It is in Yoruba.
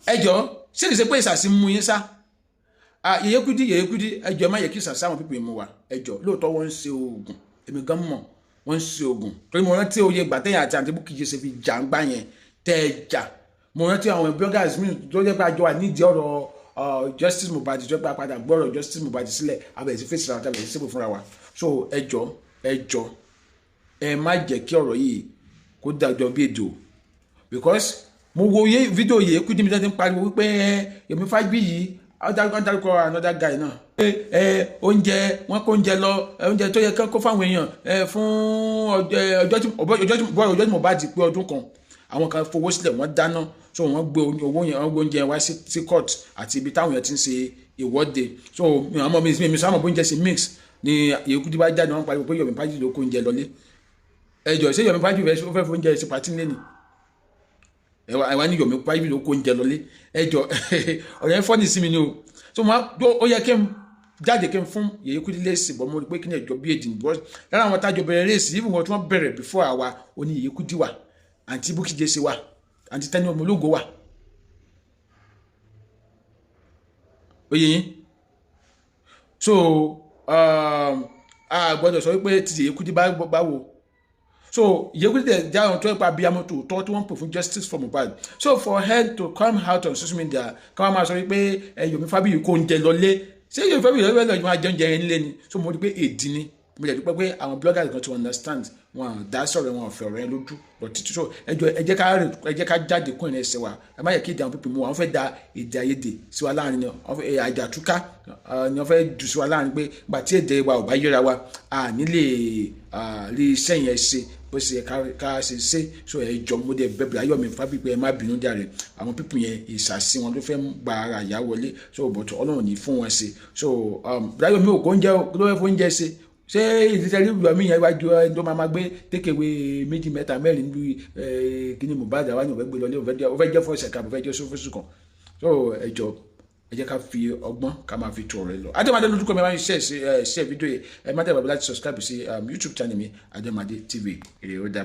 ẹjọ́ ṣé kìí ṣe pé ìsàsí mú yín sá Yèyé Kudi ẹjọ́ má yẹ kí ìsàsí àwọn pípé mú wa ẹjọ́ lóòótọ́ wọ́n ń ṣe oògùn èmi gan mọ̀ wọ́n ń ṣe oògùn torí mo rántí oyè gbàtẹ́yìn àti àǹtí Bukky ṣe fi jà ń gbá yẹn tẹ́ ẹ jà mo rántí àwọn bloggers mi tó jẹ́ pé àjọ wà nídìí ọ̀rọ̀ Justice Mohbad tó jẹ́ pé àpàdà gbọ́rọ̀ Justice Mohbad sílẹ̀ abẹ̀ sí fèsì àwọn tàbí síbò fúnra wa so ẹjọ́ ẹ má jẹ́ kí ọ̀rọ̀ yìí kó dàjọ́ bí èdò because mo wo fídíò Yèyé Kudi mi tẹ́ ti ń pariwo wípé Yomi Fabiyi dárúkọ another guy náà oúnjẹ wọn kó oúnjẹ lọ oúnjẹ tó yẹ kó fáwọn èèyàn fún ọjọ́ tí Mohbad pé ọdún kan àwọn kan fowó sílẹ̀ wọ́n dáná so wọ́n gbé owó yẹn wọ́n gbé oúnjẹ wá sí court àti ibi táwọn yẹn ti ń ṣe ìwọ́de so àwọn ọmọ mi sáwọn ọmọ oúnjẹ sí mix ni Yèyé Kudi bá jáde wọ́n pariwo pé Yomi Fabiyi ló kó oúnjẹ lọlé ẹjọ́ ṣé Yomi Fabiyi fẹ́ fún oúnjẹ sí pàtí lẹ́nìí ẹwà ní Yomi Fabiyi ló kó oúnjẹ lọlé ẹjọ́ ọ̀rẹ́ ń fọ́nì sí mi ni o so ó yẹ kí n jáde kí n fún Yèyé Kudi lẹ́sìn bọ́ mo rí pé kí ni ẹjọ́ bí èdè nìbọ́ lára àwọn tájọ bẹ̀rẹ̀ rẹ́sì even wọn tí wọ́n bẹ̀rẹ̀ before àwa ó ní Yèyé Kudi wà àǹtí Bukky Jesse wà àǹtí Tẹ́ni Ọmọlógo wà oyè yín so a gbọ́dọ̀ sọ wípé ti Yèyé Kudi bá wò so Yèyé Kudi tẹ̀ já ohun tó ń pa abiyamọ tòótọ́ tí wọ́n ń pè fún justice for Mohbad so for her to come out on social media káwọn máa sọ wípé Yomi Fabiyi kó oúnjẹ lọlé ṣé Yomi Fabiyi lọ́wọ́ lọ́jọ́ máa jẹ oúnjẹ yẹn nílé ni so mo rí pé èdè ni mo jẹ́ dúpẹ́ pé àwọn bloggers kan to understand wọn dá sọ̀rọ̀ wọn ọ̀fẹ́ ọ̀rọ̀ yẹn lójú but títí so ẹ jẹ́ ká jáde kún ìrìn ẹsẹ̀ wa ẹ má yẹ kí ìdí àwọn pípé mu wọn fẹ́ da èdè àìyedè sí wa láàrin àjàtúká ni wọn fẹ́ jù sí wa láàrin pé gbà tí èdè wa ò bá yẹra wa à nílé rí iṣẹ́ yẹn ṣe bó ṣe ká ṣe so ẹ jọ mo dé bẹ̀bẹ̀ Yomi Fabiyi pé ẹ má bínú jàre àwọn pípé yẹn ìṣàṣì wọn ló fẹ́ gba ara àyà wọlé so but Ọlọ́run ní fún wọn ṣe so Yomi ò kó oúnjẹ ló fẹ́ fún oúnjẹ ṣe ṣé ìdíjẹ́ Yomi yẹn wájú ẹni tó máa gbé tékèwé 2 mẹ́ta 4 níbi kíní Mohbad àwọn ènìyàn fẹ́ gbé lọlé ó fẹ́ jẹ́ fọ́ọ̀sẹ̀ kan ó fẹ́ jẹ́ sófóṣù kan so ẹ jẹ́ ká fi ọgbọ́n ká máa fi tó ọ̀rẹ́ lọ Adémadé lójúkọ mi máa ń ṣe fídíò yẹn ẹ má tẹ̀ bàbá láti subscribe sí YouTube channel mi Adémadé TV èrè ó dá.